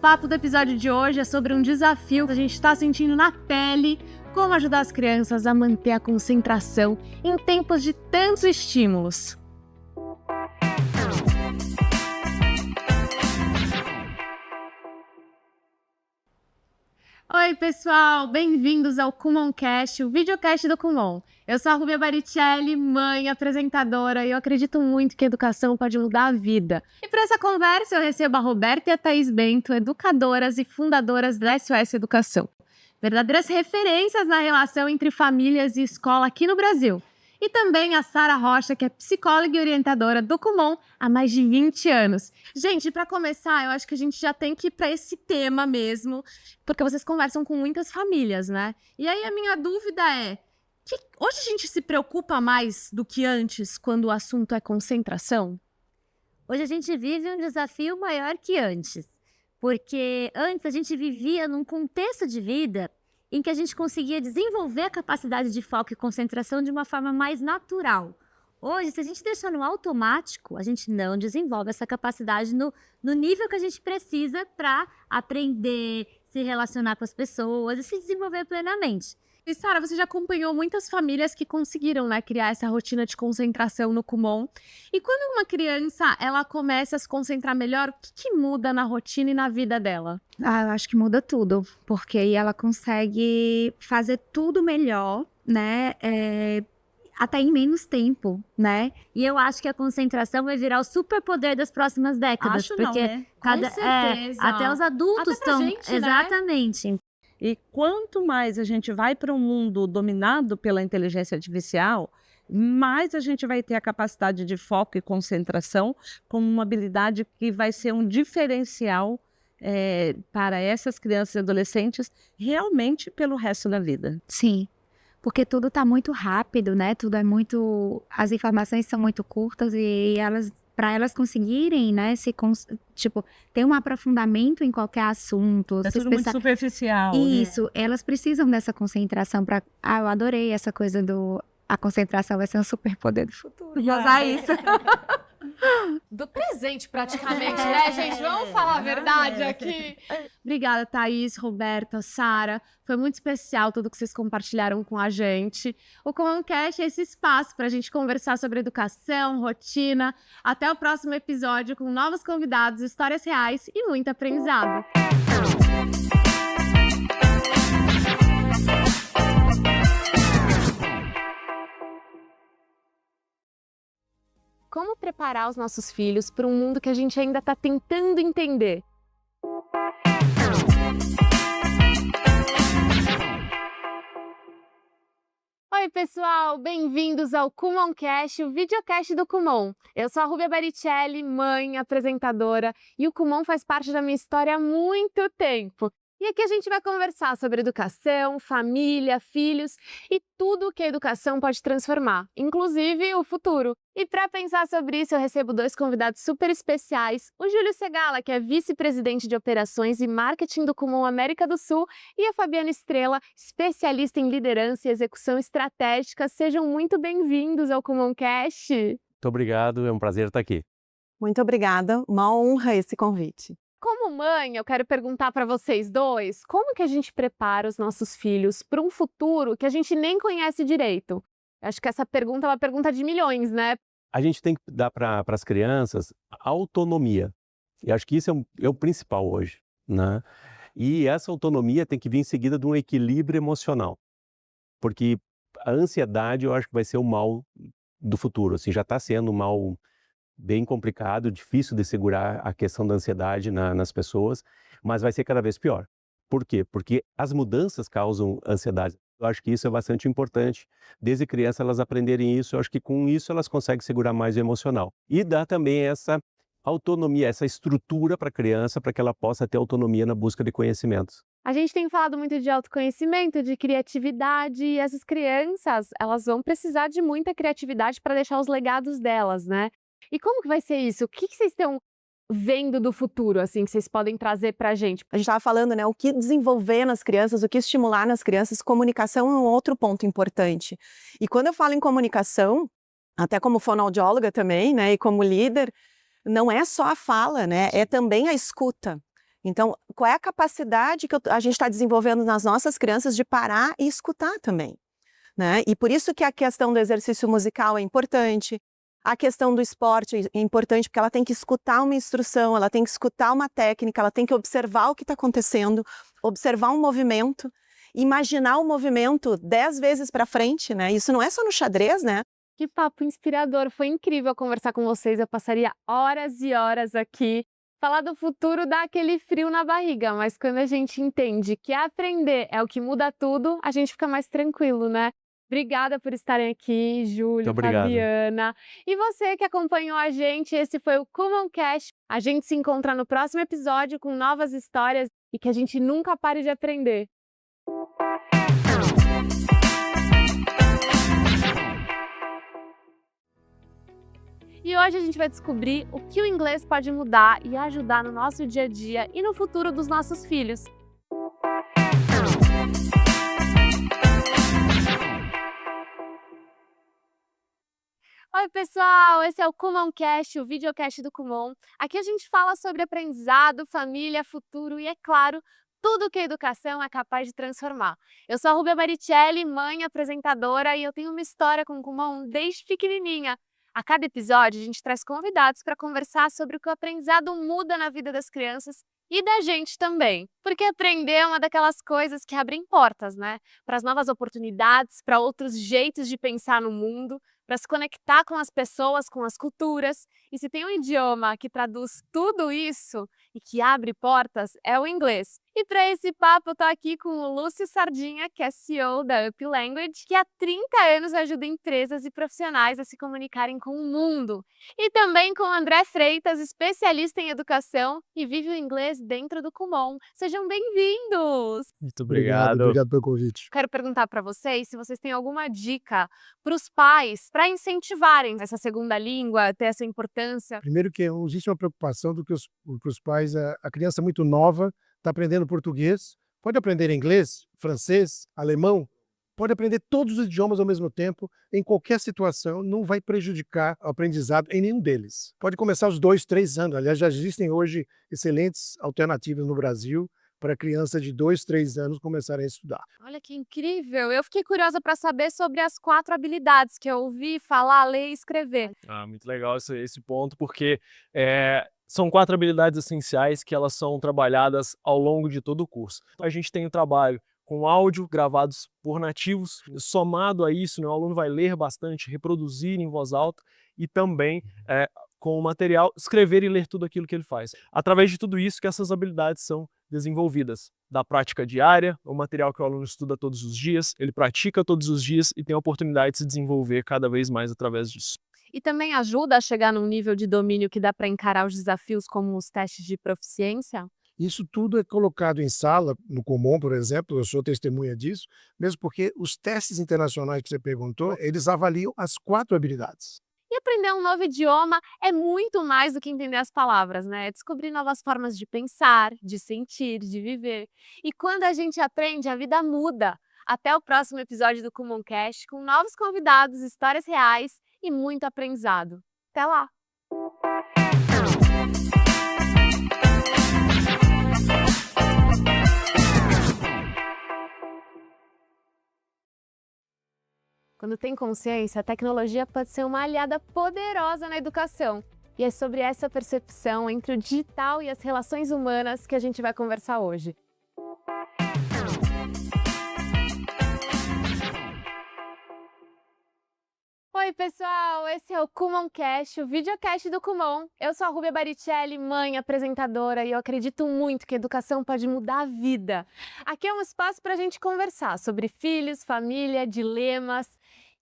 papo do episódio de hoje é sobre um desafio que a gente está sentindo na pele, como ajudar as crianças a manter a concentração em tempos de tantos estímulos. Oi, pessoal! Bem-vindos ao Kumoncast, o videocast do Kumon. Eu sou a Rubia Baricelli, mãe, apresentadora, e eu acredito muito que a educação pode mudar a vida. E para essa conversa eu recebo a Roberta e a Thaís Bento, educadoras e fundadoras da SOS Educação. Verdadeiras referências na relação entre famílias e escola aqui no Brasil. E também a Sara Rocha, que é psicóloga e orientadora do Kumon há mais de 20 anos. Gente, para começar, eu acho que a gente já tem que ir para esse tema mesmo, porque vocês conversam com muitas famílias, né? E aí a minha dúvida é, que hoje a gente se preocupa mais do que antes quando o assunto é concentração? Hoje a gente vive um desafio maior que antes, porque antes a gente vivia num contexto de vida em que a gente conseguia desenvolver a capacidade de foco e concentração de uma forma mais natural. Hoje, se a gente deixar no automático, a gente não desenvolve essa capacidade no nível que a gente precisa para aprender, se relacionar com as pessoas e se desenvolver plenamente. E Sara, você já acompanhou muitas famílias que conseguiram, né, criar essa rotina de concentração no Kumon. E quando uma criança ela começa a se concentrar melhor, o que muda na rotina e na vida dela? Eu acho que muda tudo, porque aí ela consegue fazer tudo melhor, né? Até em menos tempo, né? E eu acho que a concentração vai virar o superpoder das próximas décadas. Acho porque não, né? Com certeza. até os adultos Até pra estão. gente, né? Exatamente. E quanto mais a gente vai para um mundo dominado pela inteligência artificial, mais a gente vai ter a capacidade de foco e concentração como uma habilidade que vai ser um diferencial para essas crianças e adolescentes realmente pelo resto da vida. Sim, porque tudo está muito rápido, né? Tudo é muito... As informações são muito curtas e para elas conseguirem, né, ter um aprofundamento em qualquer assunto. É tudo muito superficial. Isso, elas precisam dessa concentração para... eu adorei essa coisa a concentração vai ser um superpoder do futuro. Vou usar isso. Do presente, praticamente, né, gente? Vamos falar a verdade aqui. Obrigada, Thaís, Roberta, Sara. Foi muito especial tudo que vocês compartilharam com a gente. O Kumoncast é esse espaço para a gente conversar sobre educação, rotina. Até o próximo episódio com novos convidados, histórias reais e muito aprendizado. Como preparar os nossos filhos para um mundo que a gente ainda está tentando entender? Oi, pessoal! Bem-vindos ao Kumoncast, o videocast do Kumon. Eu sou a Rubia Baricelli, mãe, apresentadora, e o Kumon faz parte da minha história há muito tempo. E aqui a gente vai conversar sobre educação, família, filhos e tudo o que a educação pode transformar, inclusive o futuro. E para pensar sobre isso, eu recebo dois convidados super especiais, o Júlio Segala, que é vice-presidente de operações e marketing do Kumon América do Sul, e a Fabiana Estrela, especialista em liderança e execução estratégica. Sejam muito bem-vindos ao Kumoncast. Muito obrigado, é um prazer estar aqui. Muito obrigada, uma honra esse convite. Como mãe, eu quero perguntar para vocês dois, como que a gente prepara os nossos filhos para um futuro que a gente nem conhece direito? Acho que essa pergunta é uma pergunta de milhões, né? A gente tem que dar para as crianças autonomia. E acho que isso é o principal hoje, né? E essa autonomia tem que vir em seguida de um equilíbrio emocional. Porque a ansiedade, eu acho que vai ser o mal do futuro. Assim, já está sendo um mal bem complicado, difícil de segurar a questão da ansiedade nas pessoas, mas vai ser cada vez pior. Por quê? Porque as mudanças causam ansiedade. Eu acho que isso é bastante importante. Desde criança elas aprenderem isso, eu acho que com isso elas conseguem segurar mais o emocional. E dá também essa autonomia, essa estrutura para a criança, para que ela possa ter autonomia na busca de conhecimentos. A gente tem falado muito de autoconhecimento, de criatividade, e essas crianças, elas vão precisar de muita criatividade para deixar os legados delas, né? E como que vai ser isso? O que vocês estão vendo do futuro, assim, que vocês podem trazer pra gente? A gente estava falando, né, o que desenvolver nas crianças, o que estimular nas crianças, comunicação é um outro ponto importante. E quando eu falo em comunicação, até como fonoaudióloga também, né, e como líder, não é só a fala, né, é também a escuta. Então, qual é a capacidade que a gente está desenvolvendo nas nossas crianças de parar e escutar também, né? E por isso que a questão do exercício musical é importante, a questão do esporte é importante, porque ela tem que escutar uma instrução, ela tem que escutar uma técnica, ela tem que observar o que está acontecendo, observar um movimento, imaginar o movimento 10 vezes para frente, né? Isso não é só no xadrez, né? Que papo inspirador, foi incrível conversar com vocês, eu passaria horas e horas aqui. Falar do futuro dá aquele frio na barriga, mas quando a gente entende que aprender é o que muda tudo, a gente fica mais tranquilo, né? Obrigada por estarem aqui, Júlio, obrigado. Fabiana. E você que acompanhou a gente, esse foi o Kumoncast. A gente se encontra no próximo episódio com novas histórias e que a gente nunca pare de aprender. E hoje a gente vai descobrir o que o inglês pode mudar e ajudar no nosso dia a dia e no futuro dos nossos filhos. Oi pessoal, esse é o Kumoncast, o videocast do Kumon. Aqui a gente fala sobre aprendizado, família, futuro e, é claro, tudo que a educação é capaz de transformar. Eu sou a Rúbia Baricelli, mãe apresentadora, e eu tenho uma história com o Kumon desde pequenininha. A cada episódio, a gente traz convidados para conversar sobre o que o aprendizado muda na vida das crianças e da gente também. Porque aprender é uma daquelas coisas que abrem portas, né? Para as novas oportunidades, para outros jeitos de pensar no mundo, para se conectar com as pessoas, com as culturas. E se tem um idioma que traduz tudo isso e que abre portas, é o inglês. E para esse papo, eu tô aqui com o Lúcio Sardinha, que é CEO da Up Language, que há 30 anos ajuda empresas e profissionais a se comunicarem com o mundo. E também com o André Freitas, especialista em educação e vive o inglês dentro do Kumon. Sejam bem-vindos! Muito obrigado. Obrigado pelo convite. Quero perguntar para vocês se vocês têm alguma dica para os pais para incentivarem essa segunda língua, ter essa importância. Primeiro que existe uma preocupação do que os pais, a criança muito nova está aprendendo português, pode aprender inglês, francês, alemão, pode aprender todos os idiomas ao mesmo tempo, em qualquer situação, não vai prejudicar o aprendizado em nenhum deles. Pode começar aos 2, 3 anos, aliás, já existem hoje excelentes alternativas no Brasil para crianças de 2, 3 anos começarem a estudar. Olha que incrível! Eu fiquei curiosa para saber sobre as 4 habilidades que eu ouvi falar, ler e escrever. Muito legal esse ponto, porque são 4 habilidades essenciais que elas são trabalhadas ao longo de todo o curso. A gente tem o trabalho com áudio gravados por nativos, somado a isso, né, o aluno vai ler bastante, reproduzir em voz alta e também com o material, escrever e ler tudo aquilo que ele faz. Através de tudo isso que essas habilidades são desenvolvidas, da prática diária, o material que o aluno estuda todos os dias, ele pratica todos os dias e tem a oportunidade de se desenvolver cada vez mais através disso. E também ajuda a chegar num nível de domínio que dá para encarar os desafios como os testes de proficiência? Isso tudo é colocado em sala, no Kumon, por exemplo, eu sou testemunha disso, mesmo porque os testes internacionais que você perguntou, eles avaliam as 4 habilidades. E aprender um novo idioma é muito mais do que entender as palavras, né? É descobrir novas formas de pensar, de sentir, de viver. E quando a gente aprende, a vida muda. Até o próximo episódio do Kumoncast, com novos convidados, histórias reais e muito aprendizado. Até lá! Quando tem consciência, a tecnologia pode ser uma aliada poderosa na educação. E é sobre essa percepção entre o digital e as relações humanas que a gente vai conversar hoje. Oi pessoal, esse é o Kumoncast, o videocast do Kumon. Eu sou a Rúbia Baricelli, mãe, apresentadora, e eu acredito muito que a educação pode mudar a vida. Aqui é um espaço para a gente conversar sobre filhos, família, dilemas,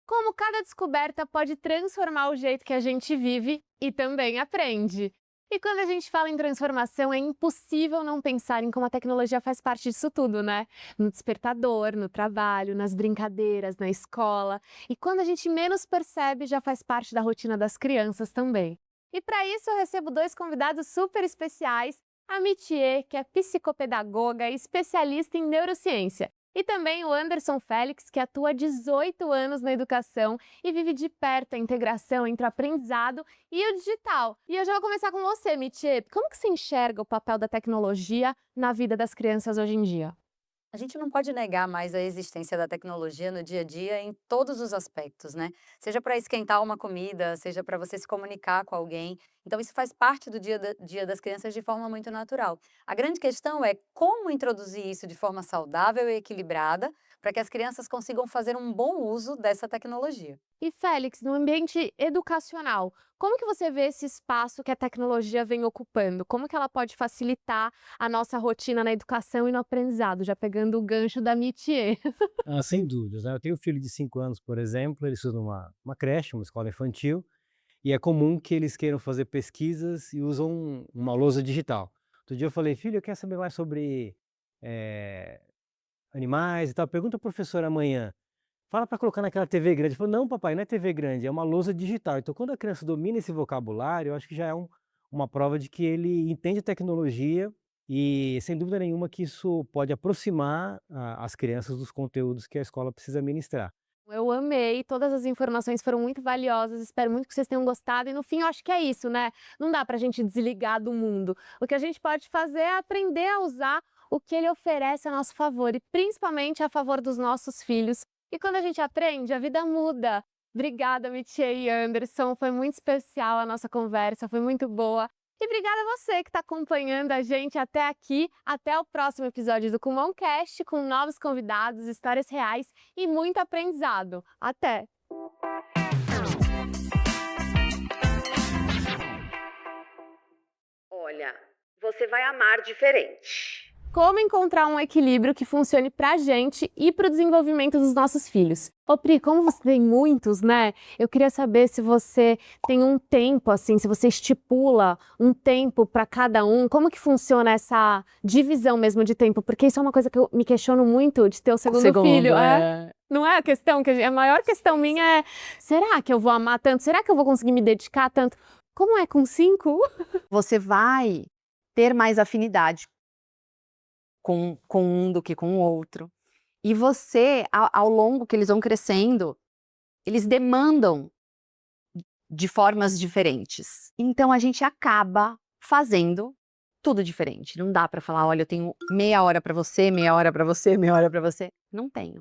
como cada descoberta pode transformar o jeito que a gente vive e também aprende. E quando a gente fala em transformação, é impossível não pensar em como a tecnologia faz parte disso tudo, né? No despertador, no trabalho, nas brincadeiras, na escola. E quando a gente menos percebe, já faz parte da rotina das crianças também. E para isso eu recebo 2 convidados super especiais. A Mithier, que é psicopedagoga e especialista em neurociência, E também o Anderson Félix, que atua há 18 anos na educação e vive de perto a integração entre o aprendizado e o digital. E eu já vou começar com você, Mithier. Como que você enxerga o papel da tecnologia na vida das crianças hoje em dia? A gente não pode negar mais a existência da tecnologia no dia a dia em todos os aspectos, né? Seja para esquentar uma comida, seja para você se comunicar com alguém. Então, isso faz parte do dia das crianças de forma muito natural. A grande questão é como introduzir isso de forma saudável e equilibrada para que as crianças consigam fazer um bom uso dessa tecnologia. E Félix, no ambiente educacional, como que você vê esse espaço que a tecnologia vem ocupando? Como que ela pode facilitar a nossa rotina na educação e no aprendizado? Já pegando o gancho da Mithier. Ah, sem dúvidas, né? Eu tenho um filho de 5 anos, por exemplo, ele estuda numa creche, uma escola infantil, e é comum que eles queiram fazer pesquisas e usam uma lousa digital. Outro dia eu falei, filho, eu quero saber mais sobre eh, animais e tal. Pergunta ao professor amanhã. Fala para colocar naquela TV grande. Ele falou, não, papai, não é TV grande, é uma lousa digital. Então, quando a criança domina esse vocabulário, eu acho que já é uma prova de que ele entende a tecnologia e, sem dúvida nenhuma, que isso pode aproximar as crianças dos conteúdos que a escola precisa ministrar. Eu amei, todas as informações foram muito valiosas, espero muito que vocês tenham gostado. E no fim, eu acho que é isso, né? Não dá pra gente desligar do mundo. O que a gente pode fazer é aprender a usar o que ele oferece a nosso favor e principalmente a favor dos nossos filhos. E quando a gente aprende, a vida muda. Obrigada, Mithier e Anderson, foi muito especial a nossa conversa, foi muito boa. E obrigada a você que está acompanhando a gente até aqui. Até o próximo episódio do Kumon Cast, com novos convidados, histórias reais e muito aprendizado. Até! Olha, você vai amar diferente. Como encontrar um equilíbrio que funcione pra gente e pro desenvolvimento dos nossos filhos? Ô Pri, como você tem muitos, né? Eu queria saber se você tem um tempo, assim, se você estipula um tempo para cada um, como que funciona essa divisão mesmo de tempo? Porque isso é uma coisa que eu me questiono muito de ter o segundo filho. Não é a questão, a maior questão minha é, será que eu vou amar tanto? Será que eu vou conseguir me dedicar tanto? Como é com 5? Você vai ter mais afinidade com um do que com o outro. E você, ao longo que eles vão crescendo, eles demandam de formas diferentes. Então, a gente acaba fazendo tudo diferente. Não dá para falar, olha, eu tenho meia hora para você, meia hora para você, meia hora para você. Não tenho.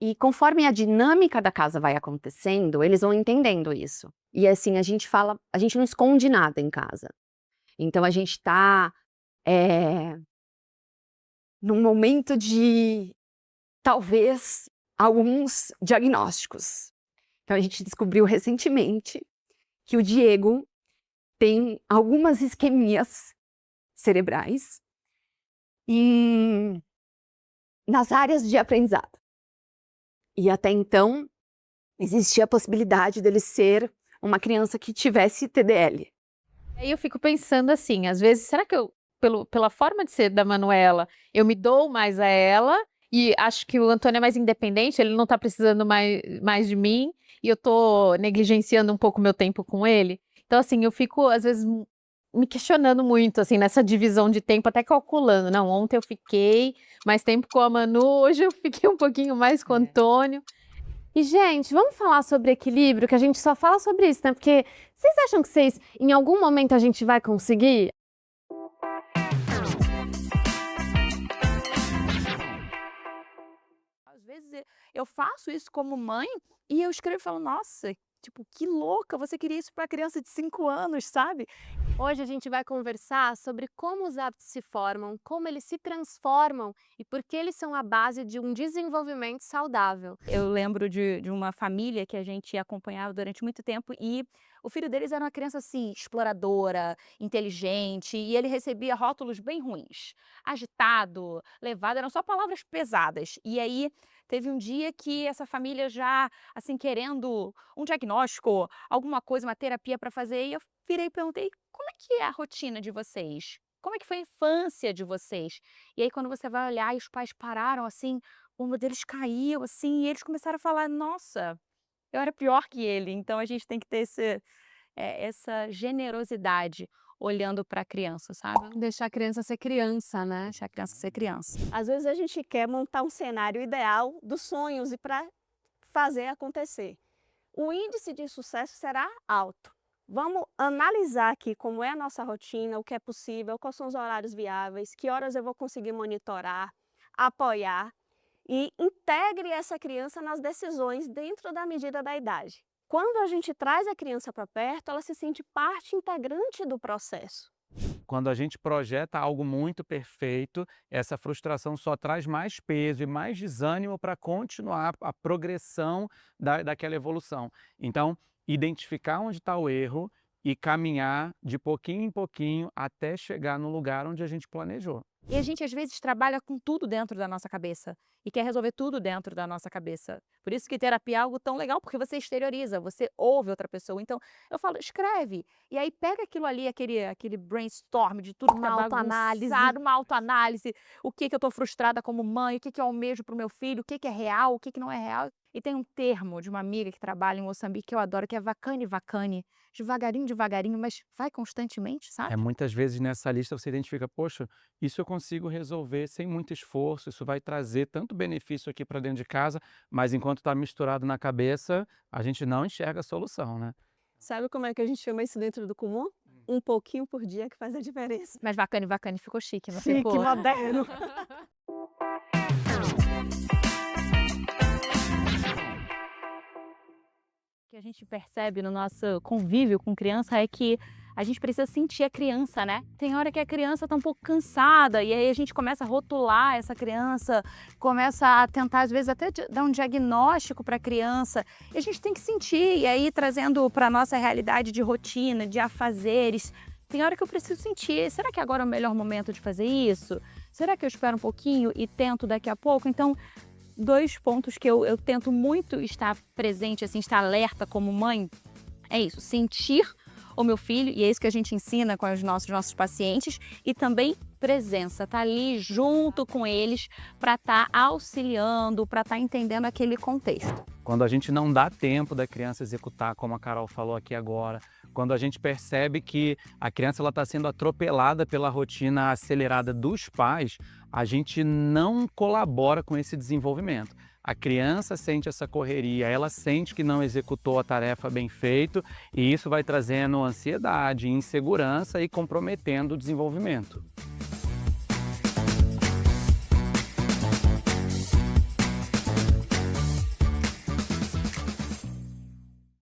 E conforme a dinâmica da casa vai acontecendo, eles vão entendendo isso. E assim, a gente não esconde nada em casa. Então, a gente está num momento de, talvez, alguns diagnósticos. Então, a gente descobriu recentemente que o Diego tem algumas isquemias cerebrais nas áreas de aprendizado. E até então, existia a possibilidade dele ser uma criança que tivesse TDL. Aí eu fico pensando assim, às vezes, será que eu, pela forma de ser da Manuela, eu me dou mais a ela e acho que o Antônio é mais independente, ele não tá precisando mais de mim e eu tô negligenciando um pouco meu tempo com ele. Então, assim, eu fico, às vezes, me questionando muito, assim, nessa divisão de tempo, até calculando. Não, ontem eu fiquei mais tempo com a Manu, hoje eu fiquei um pouquinho mais com o Antônio. E, gente, vamos falar sobre equilíbrio, que a gente só fala sobre isso, né? Porque vocês acham que em algum momento a gente vai conseguir? Às vezes eu faço isso como mãe e eu escrevo e falo, nossa, tipo, que louca, você queria isso para criança de 5 anos, sabe? Hoje a gente vai conversar sobre como os hábitos se formam, como eles se transformam e por que eles são a base de um desenvolvimento saudável. Eu lembro de uma família que a gente acompanhava durante muito tempo e o filho deles era uma criança assim, exploradora, inteligente, e ele recebia rótulos bem ruins. Agitado, levado, eram só palavras pesadas. E aí teve um dia que essa família já, assim, querendo um diagnóstico, alguma coisa, uma terapia para fazer, e eu virei e perguntei, como é que é a rotina de vocês? Como é que foi a infância de vocês? E aí quando você vai olhar e os pais pararam assim, o ombro deles caiu assim, e eles começaram a falar, nossa, eu era pior que ele. Então a gente tem que ter essa generosidade. olhando para a criança, sabe? Deixar a criança ser criança, né? Deixar a criança ser criança. Às vezes a gente quer montar um cenário ideal dos sonhos e para fazer acontecer. O índice de sucesso será alto. Vamos analisar aqui como é a nossa rotina, o que é possível, quais são os horários viáveis, que horas eu vou conseguir monitorar, apoiar e integre essa criança nas decisões dentro da medida da idade. Quando a gente traz a criança para perto, ela se sente parte integrante do processo. Quando a gente projeta algo muito perfeito, essa frustração só traz mais peso e mais desânimo para continuar a progressão daquela evolução. Então, identificar onde está o erro e caminhar de pouquinho em pouquinho até chegar no lugar onde a gente planejou. E a gente às vezes trabalha com tudo dentro da nossa cabeça e quer resolver tudo dentro da nossa cabeça. Por isso que terapia é algo tão legal, porque você exterioriza, você ouve outra pessoa. Então, eu falo, escreve. E aí pega aquilo ali, aquele brainstorm de tudo que tá bagunçado, uma autoanálise. O que eu tô frustrada como mãe, o que eu almejo pro meu filho, o que é real, o que não é real. E tem um termo de uma amiga que trabalha em Moçambique que eu adoro, que é vacane, vacane. Devagarinho, devagarinho, mas vai constantemente, sabe? Muitas vezes nessa lista você identifica, poxa, isso eu consigo resolver sem muito esforço, isso vai trazer tanto benefício aqui para dentro de casa, mas enquanto está misturado na cabeça, a gente não enxerga a solução, né? Sabe como é que a gente chama isso dentro do Kumon? Um pouquinho por dia que faz a diferença. Mas vacane, vacane ficou chique, não Chique, ficou? moderno. O que a gente percebe no nosso convívio com criança é que a gente precisa sentir a criança, né? Tem hora que a criança tá um pouco cansada e aí a gente começa a rotular essa criança, começa a tentar às vezes até dar um diagnóstico para a criança. E a gente tem que sentir, e aí trazendo para nossa realidade de rotina, de afazeres, tem hora que eu preciso sentir, será que agora é o melhor momento de fazer isso? Será que eu espero um pouquinho e tento daqui a pouco? Então, 2 pontos que eu tento muito estar presente, assim, estar alerta como mãe, é isso, sentir o meu filho, e é isso que a gente ensina com os nossos pacientes, e também presença, tá ali junto com eles para estar auxiliando, para estar entendendo aquele contexto. Quando a gente não dá tempo da criança executar, como a Carol falou aqui agora, quando a gente percebe que a criança está sendo atropelada pela rotina acelerada dos pais, a gente não colabora com esse desenvolvimento. A criança sente essa correria, ela sente que não executou a tarefa bem feito e isso vai trazendo ansiedade, insegurança e comprometendo o desenvolvimento.